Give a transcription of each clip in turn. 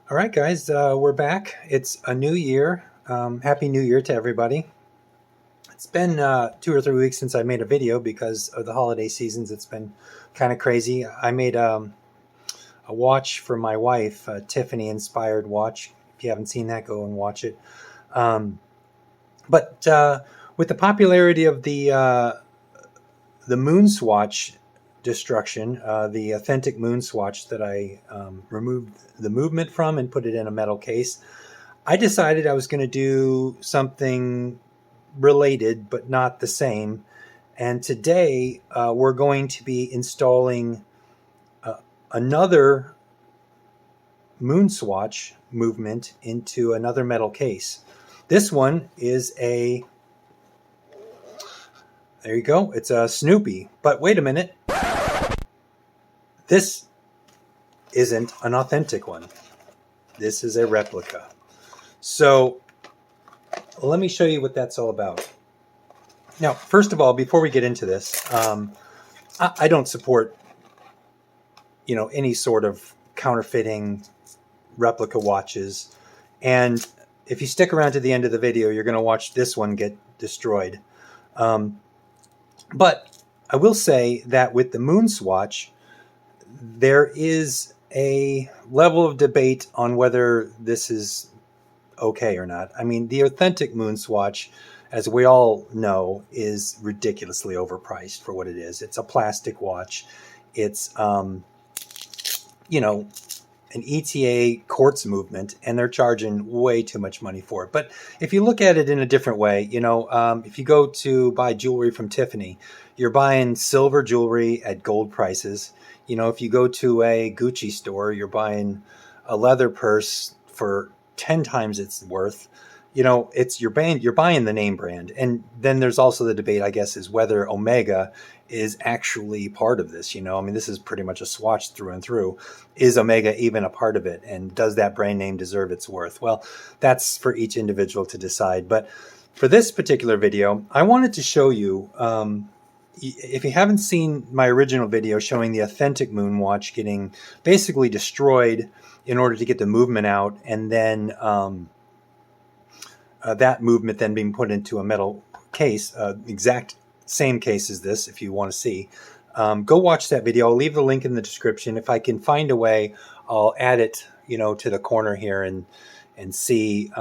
All right, guys, we're back. It's a new year. Happy New Year to everybody. It's been 2 or 3 weeks since I made a video because of the holiday seasons. It's been kind of crazy. I made a watch for my wife, a Tiffany inspired watch. If you haven't seen that, go and watch it. Um, but with the popularity of the MoonSwatch destruction, the authentic MoonSwatch that I removed the movement from and put it in a metal case, I decided I was going to do something related but not the same. And today we're going to be installing another MoonSwatch movement into another metal case. This one is there you go, it's a Snoopy. But wait a minute, this isn't an authentic one. This is a replica. So let me show you what that's all about. Now, first of all, before we get into this, I don't support, any sort of counterfeiting replica watches. And if you stick around to the end of the video, you're going to watch this one get destroyed. But I will say that with the MoonSwatch, there is a level of debate on whether this is okay or not. I mean, the authentic MoonSwatch, as we all know, is ridiculously overpriced for what it is. It's a plastic watch. It's, an ETA quartz movement, and they're charging way too much money for it. But if you look at it in a different way, if you go to buy jewelry from Tiffany, you're buying silver jewelry at gold prices. If you go to a Gucci store, you're buying a leather purse for 10 times its worth. You're buying the name brand. And then there's also the debate, I guess, is whether Omega is actually part of this. This is pretty much a swatch through and through. Is Omega even a part of it? And does that brand name deserve its worth? Well, that's for each individual to decide. But for this particular video, I wanted to show you, if you haven't seen my original video showing the authentic Moon watch getting basically destroyed in order to get the movement out, and then that movement then being put into a metal case, exact same case as this, if you want to see, go watch that video. I'll leave the link in the description. If I can find a way, I'll add it, to the corner here and see.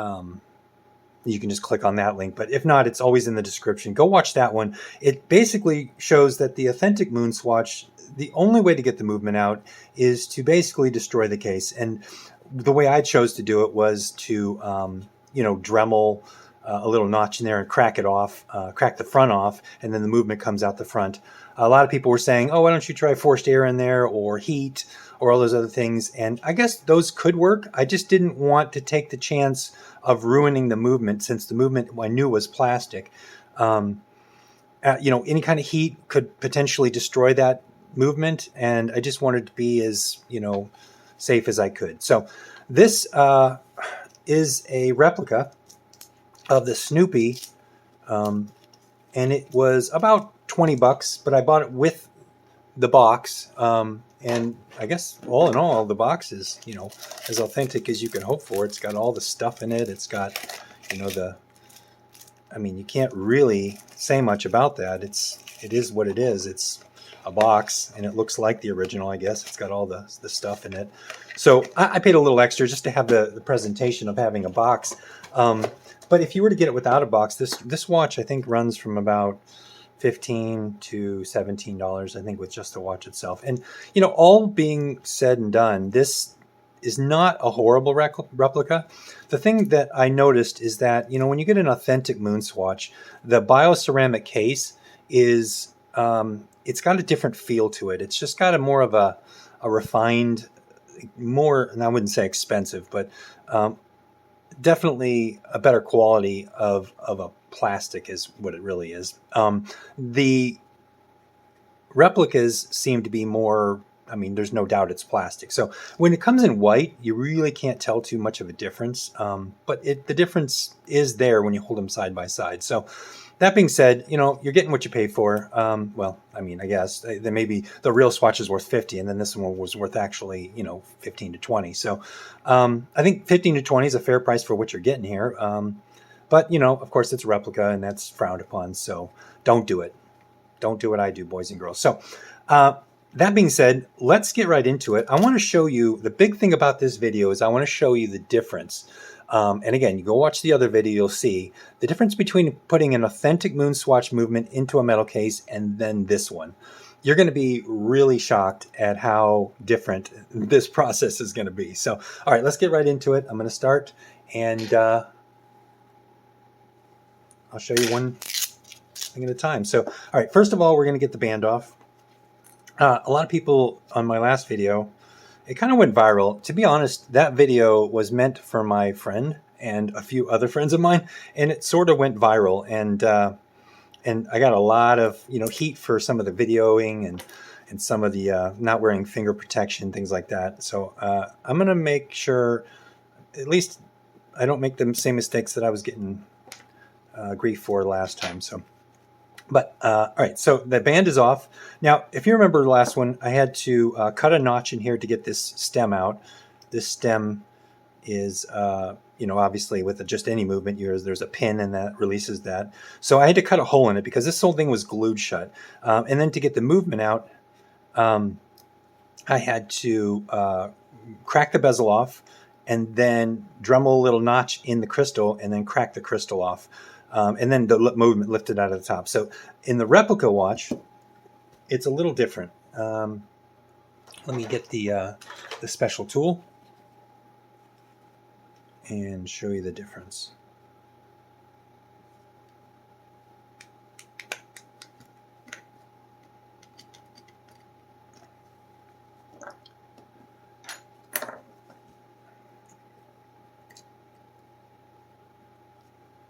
You can just click on that link. But if not, it's always in the description. Go watch that one. It basically shows that the authentic MoonSwatch, the only way to get the movement out is to basically destroy the case. And the way I chose to do it was to, Dremel a little notch in there and crack it off, crack the front off, and then the movement comes out the front. A lot of people were saying, oh, why don't you try forced air in there or heat or all those other things? And I guess those could work. I just didn't want to take the chance of ruining the movement, since the movement I knew was plastic. Any kind of heat could potentially destroy that movement, and I just wanted to be as, safe as I could. So this is a replica of the Snoopy, and it was about $20, but I bought it with the box. And I guess all in all, the box is, as authentic as you can hope for. It's got all the stuff in it. It's got, you can't really say much about that. It is what it is. It's a box, and it looks like the original, I guess. It's got all the stuff in it. So I paid a little extra just to have the presentation of having a box. But if you were to get it without a box, this watch, I think, runs from about $15 to $17, I think, with just the watch itself. And, all being said and done, this is not a horrible replica. The thing that I noticed is that, when you get an authentic MoonSwatch, the bioceramic case is, it's got a different feel to it. It's just got a more of a refined, more, and I wouldn't say expensive, but definitely a better quality of a plastic is what it really is. The replicas seem to be more, there's no doubt it's plastic. So when it comes in white, you really can't tell too much of a difference. But the difference is there when you hold them side by side. So that being said, you know, you're getting what you pay for. Well, I mean, I guess then maybe the real swatch is worth 50, and then this one was worth actually, you know, 15 to 20. So I think 15 to 20 is a fair price for what you're getting here. But, you know, of course, it's replica, and that's frowned upon. So don't do it. Don't do what I do, boys and girls. So that being said, let's get right into it. I want to show you, the big thing about this video is I want to show you the difference. And again, you go watch the other video, you'll see the difference between putting an authentic MoonSwatch movement into a metal case and then this one. You're going to be really shocked at how different this process is going to be. So, all right, let's get right into it. I'm going to start, and I'll show you one thing at a time. So, all right, first of all, we're going to get the band off. A lot of people on my last video, it kind of went viral. To be honest, that video was meant for my friend and a few other friends of mine, and it sort of went viral. And I got a lot of, you know, heat for some of the videoing and some of the not wearing finger protection, things like that. So I'm going to make sure, at least I don't make the same mistakes that I was getting grief for last time. So. But, all right, so the band is off. Now, if you remember the last one, I had to cut a notch in here to get this stem out. This stem is, you know, obviously with just any movement, there's a pin and that releases that. So I had to cut a hole in it because this whole thing was glued shut. And then to get the movement out, I had to crack the bezel off and then Dremel a little notch in the crystal and then crack the crystal off. And then the movement lifted out of the top. So in the replica watch, it's a little different. Let me get the special tool and show you the difference.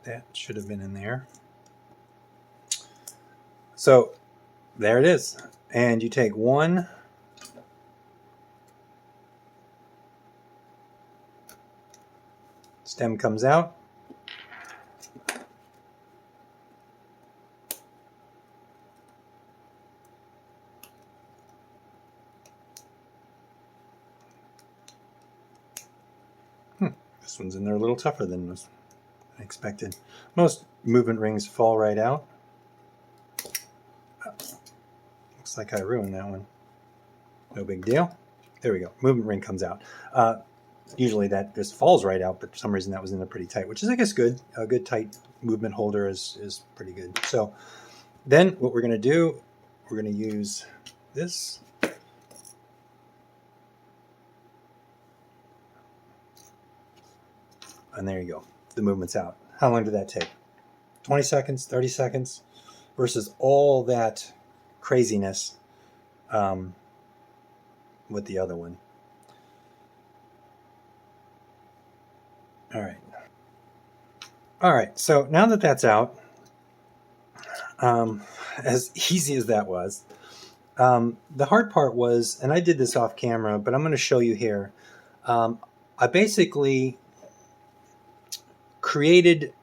That should have been in there. So there it is. And you take one stem comes out. This one's in there a little tougher than was expected. Most movement rings fall right out. Looks like I ruined that one. No big deal. There we go. Movement ring comes out. Usually that just falls right out, but for some reason that was in there pretty tight, which is, I guess, good. A good tight movement holder is pretty good. So then what we're going to do, we're going to use this. And there you go. The movement's out. How long did that take? 20 seconds, 30 seconds versus all that craziness with the other one. All right. All right. So now that that's out, as easy as that was, the hard part was, and I did this off camera, but I'm going to show you here. I basically created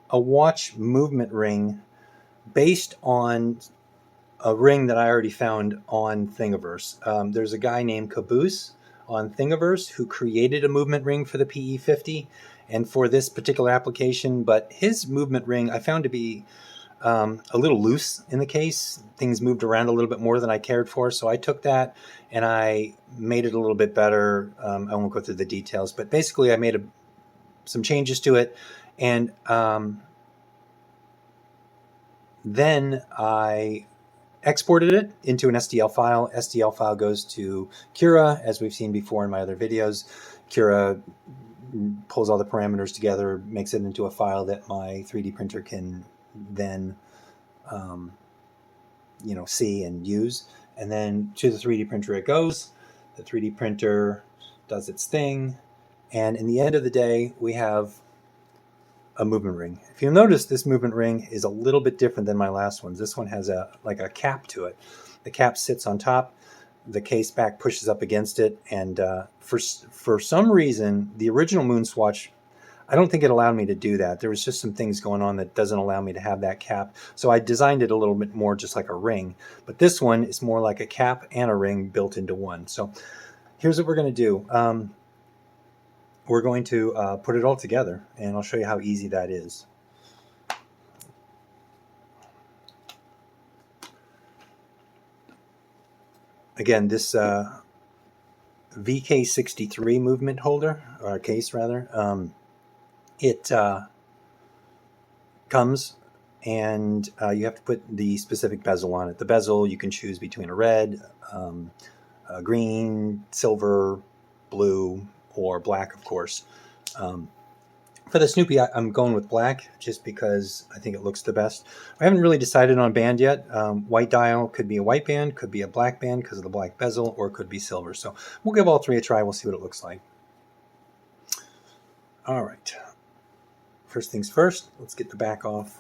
a watch movement ring based on a ring that I already found on Thingiverse. There's a guy named Caboose on Thingiverse who created a movement ring for the PE50 and for this particular application, but his movement ring I found to be a little loose in the case. Things moved around a little bit more than I cared for, so I took that and I made it a little bit better. I won't go through the details, but basically I made some changes to it, and then I exported it into an STL file. STL file goes to Cura, as we've seen before in my other videos. Cura pulls all the parameters together, makes it into a file that my 3D printer can then see and use. And then to the 3D printer it goes. The 3D printer does its thing. And in the end of the day, we have a movement ring. If you'll notice, this movement ring is a little bit different than my last ones. This one has a cap to it. The cap sits on top. The case back pushes up against it. And for some reason, the original MoonSwatch, I don't think it allowed me to do that. There was just some things going on that doesn't allow me to have that cap. So I designed it a little bit more just like a ring. But this one is more like a cap and a ring built into one. So here's what we're going to do. We're going to put it all together, and I'll show you how easy that is. Again, this VK63 movement holder, or case rather, it comes and you have to put the specific bezel on it. The bezel, you can choose between a red, a green, silver, blue, or black, of course. For the Snoopy, I'm going with black just because I think it looks the best. I haven't really decided on band yet. White dial could be a white band, could be a black band because of the black bezel, or it could be silver. So we'll give all three a try. We'll see what it looks like. All right. First things first, let's get the back off.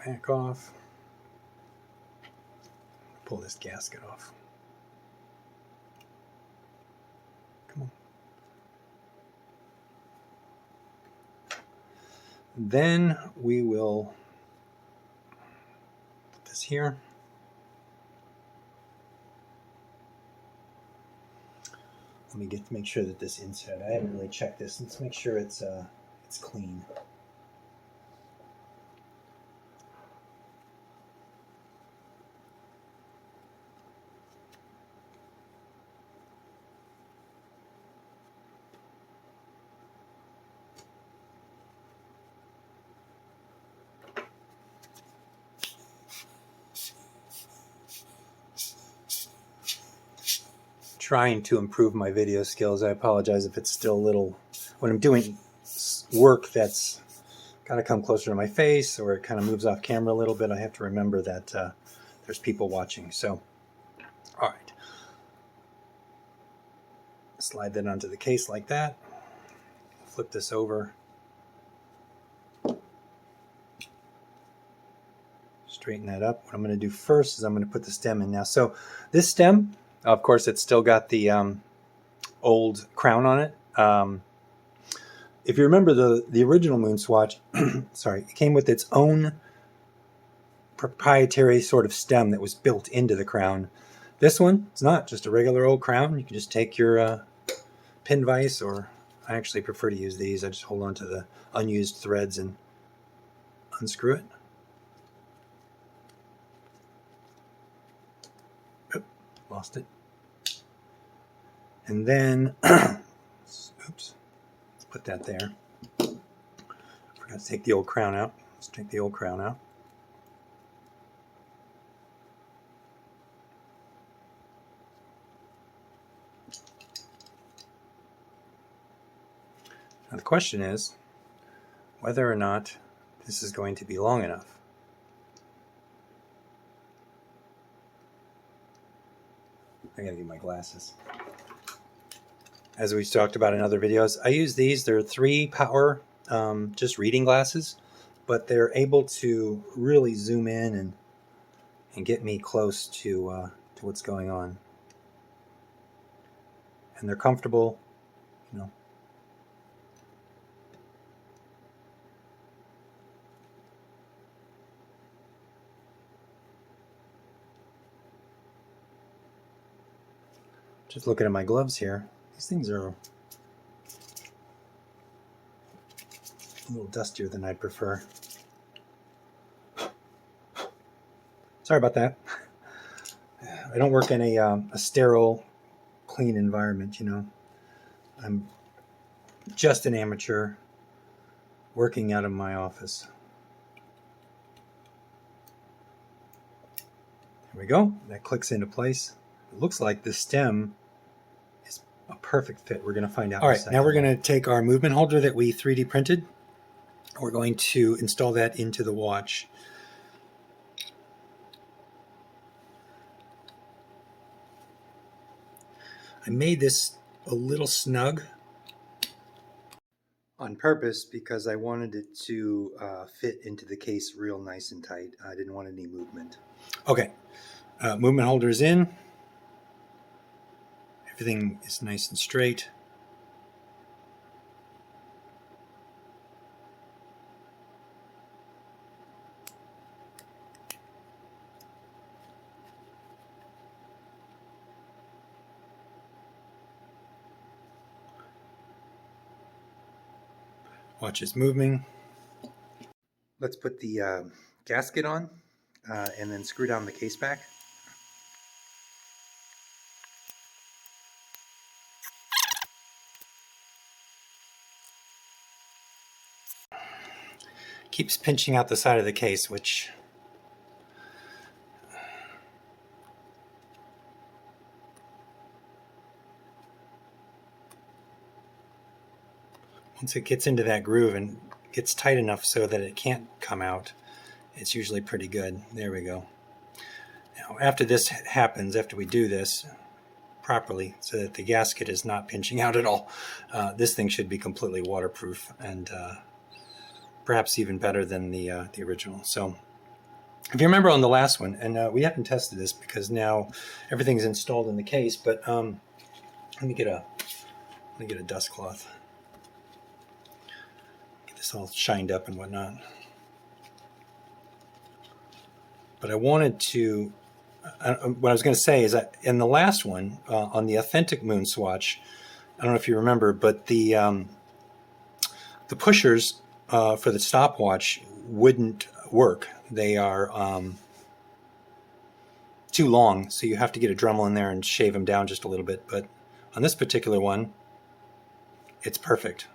Back off. Pull this gasket off. Come on. Then we will put this here. Let me make sure that this inside, I haven't really checked this. Let's make sure it's clean. Trying to improve my video skills. I apologize if it's still a little, when I'm doing work that's got to come closer to my face or it kind of moves off camera a little bit, I have to remember that there's people watching. So, all right. Slide that onto the case like that. Flip this over. Straighten that up. What I'm going to do first is I'm going to put the stem in now. So this stem, of course, it's still got the old crown on it. If you remember the original MoonSwatch, sorry, it came with its own proprietary sort of stem that was built into the crown. This one, it's not just a regular old crown. You can just take your pin vise, or I actually prefer to use these. I just hold on to the unused threads and unscrew it. Lost it. And then, oops, let's put that there. Forgot to take the old crown out. Let's take the old crown out. Now the question is whether or not this is going to be long enough. I gotta get my glasses. As we've talked about in other videos, I use these. They're 3 power, just reading glasses, but they're able to really zoom in and get me close to what's going on. And they're comfortable, you know. Just looking at my gloves here, these things are a little dustier than I'd prefer. Sorry about that. I don't work in a sterile, clean environment, you know. I'm just an amateur working out of my office. There we go. That clicks into place. It looks like the stem is a perfect fit. We're going to find out. All right, now we're going to take our movement holder that we 3D printed. We're going to install that into the watch. I made this a little snug. on purpose because I wanted it to fit into the case real nice and tight. I didn't want any movement. Okay, movement holder is in. Everything is nice and straight. Watch its moving. Let's put the gasket on and then screw down the case back. Keeps pinching out the side of the case, which once it gets into that groove and gets tight enough so that it can't come out, it's usually pretty good. There we go. Now, after this happens, after we do this properly so that the gasket is not pinching out at all, this thing should be completely waterproof and perhaps even better than the original. So if you remember on the last one, and we haven't tested this because now everything's installed in the case, but let me get a dust cloth. Get this all shined up and whatnot. But I wanted to, what I was going to say is that in the last one, on the authentic MoonSwatch, I don't know if you remember, but the pushers for the stopwatch wouldn't work. They are too long, so you have to get a Dremel in there and shave them down just a little bit. But on this particular one, it's perfect.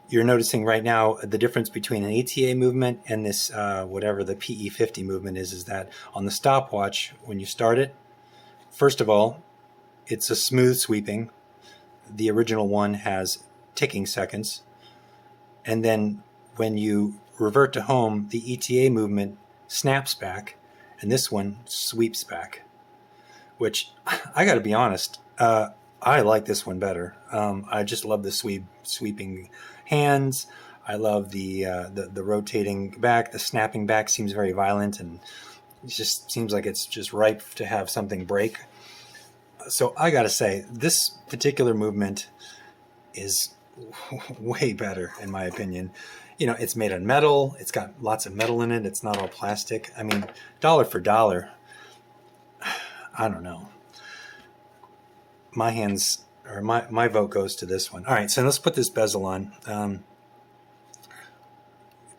You're noticing right now the difference between an ATA movement and this whatever the PE50 movement is that on the stopwatch, when you start it, first of all, it's a smooth sweeping. The original one has ticking seconds. And then when you revert to home, the ETA movement snaps back, and this one sweeps back, which I got to be honest, I like this one better. I just love the sweeping hands. I love the rotating back. The snapping back seems very violent, and it just seems like it's just ripe to have something break. So I got to say, this particular movement is way better in my opinion. You know, it's made of metal. It's got lots of metal in it. It's not all plastic. I mean, dollar for dollar, I don't know. My hands, or my vote goes to this one. All right, so let's put this bezel on.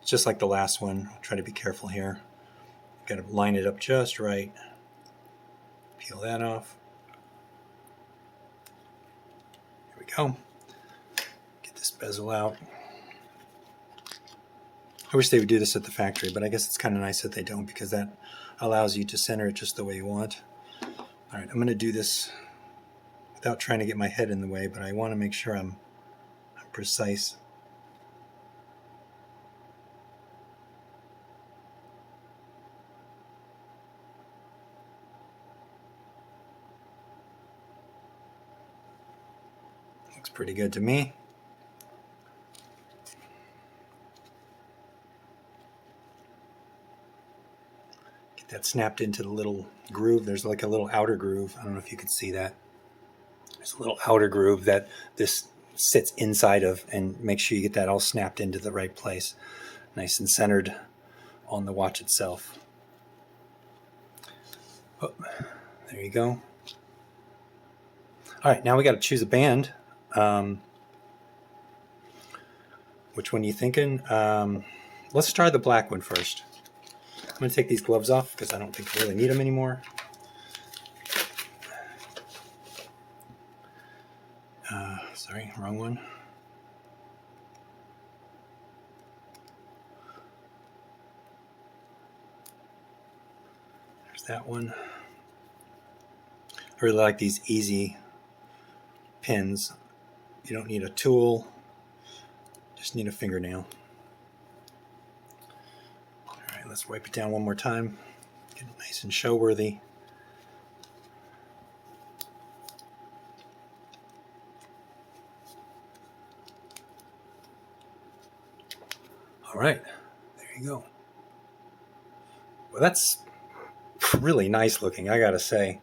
Just like the last one, I'll try to be careful here. Got to line it up just right. Peel that off. Here we go. Get this bezel out. I wish they would do this at the factory, but I guess it's kind of nice that they don't because that allows you to center it just the way you want. All right, I'm going to do this without trying to get my head in the way, but I want to make sure I'm precise. Looks pretty good to me. Get that snapped into the little groove. There's like a little outer groove. I don't know if you can see that. There's a little outer groove that this sits inside of, and make sure you get that all snapped into the right place. Nice and centered on the watch itself. Oh, there you go. All right, now we got to choose a band. Which one are you thinking? Let's try the black one first. I'm going to take these gloves off because I don't think I really need them anymore. Sorry, wrong one. There's that one. I really like these easy pins. You don't need a tool, just need a fingernail. All right, let's wipe it down one more time. Get it nice and show worthy. All right, there you go. Well, that's really nice looking, I gotta say.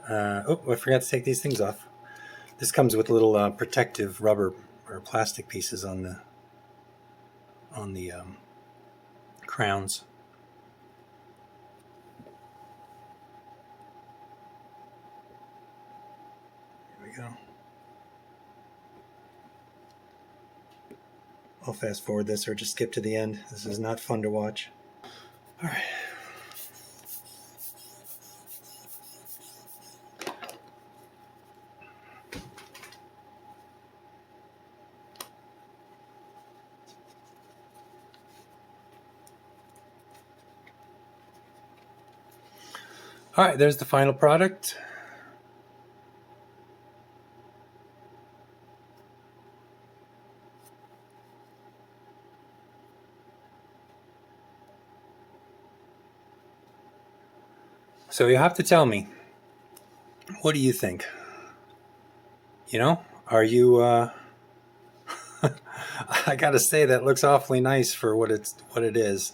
Oh, I forgot to take these things off. This comes with little protective rubber or plastic pieces on the crowns. Here we go. I'll fast forward this or just skip to the end. This is not fun to watch. All right. All right, there's the final product. So you have to tell me, what do you think? You know, are you, I gotta say that looks awfully nice for what it is.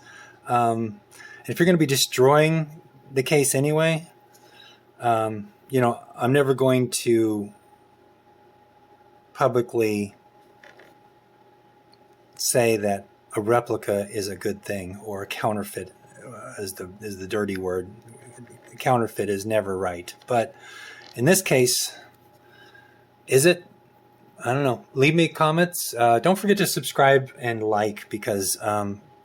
If you're gonna be destroying the case anyway, you know, I'm never going to publicly say that a replica is a good thing or a counterfeit is the dirty word. Counterfeit is never right, but in this case, is it? I don't know. Leave me comments. Don't forget to subscribe and like, because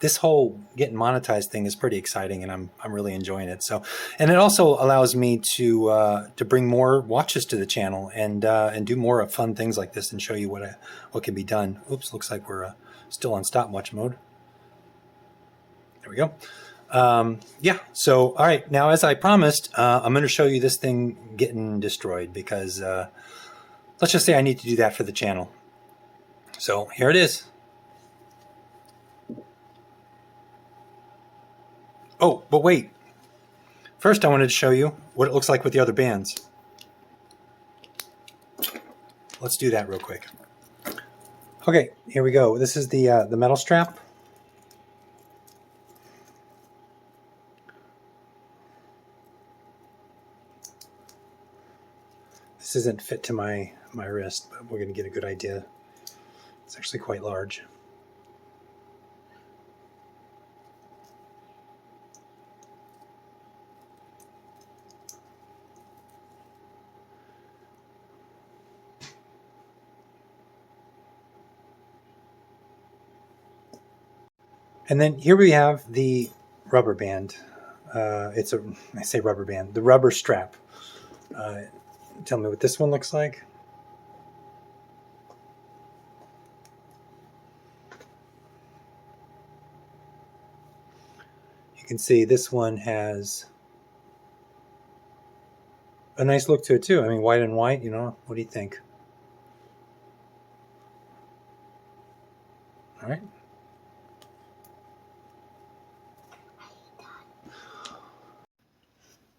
this whole getting monetized thing is pretty exciting, and I'm really enjoying it. So, and it also allows me to bring more watches to the channel and do more of fun things like this and show you what can be done. Oops, looks like we're still on stopwatch mode. There we go. Yeah, so all right, now as I promised, I'm going to show you this thing getting destroyed, because let's just say I need to do that for the channel. So here it is. Oh, but wait. First I wanted to show you what it looks like with the other bands. Let's do that real quick. Okay, here we go. This is the metal strap. This isn't fit to my wrist, but we're going to get a good idea. It's actually quite large. And then here we have the rubber band. I say rubber band, the rubber strap. Tell me what this one looks like. You can see this one has a nice look to it too. I mean, white and white, you know, what do you think? All right.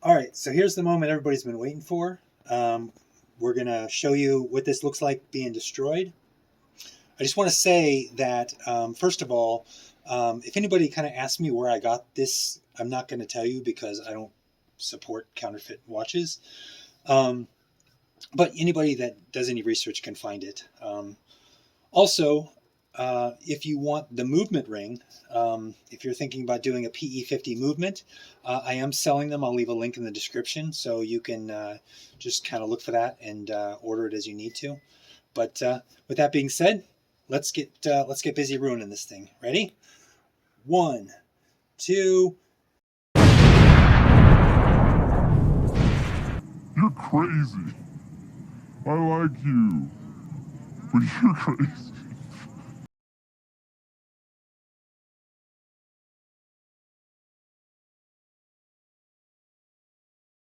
All right, so here's the moment everybody's been waiting for. We're going to show you what this looks like being destroyed. I just want to say that, first of all, if anybody kind of asks me where I got this, I'm not going to tell you, because I don't support counterfeit watches. But anybody that does any research can find it. Also, if you want the movement ring, if you're thinking about doing a PE50 movement, I am selling them. I'll leave a link in the description, so you can just kind of look for that and order it as you need to. But with that being said, let's get busy ruining this thing. Ready? 1, 2. You're crazy. I like you, but you're crazy.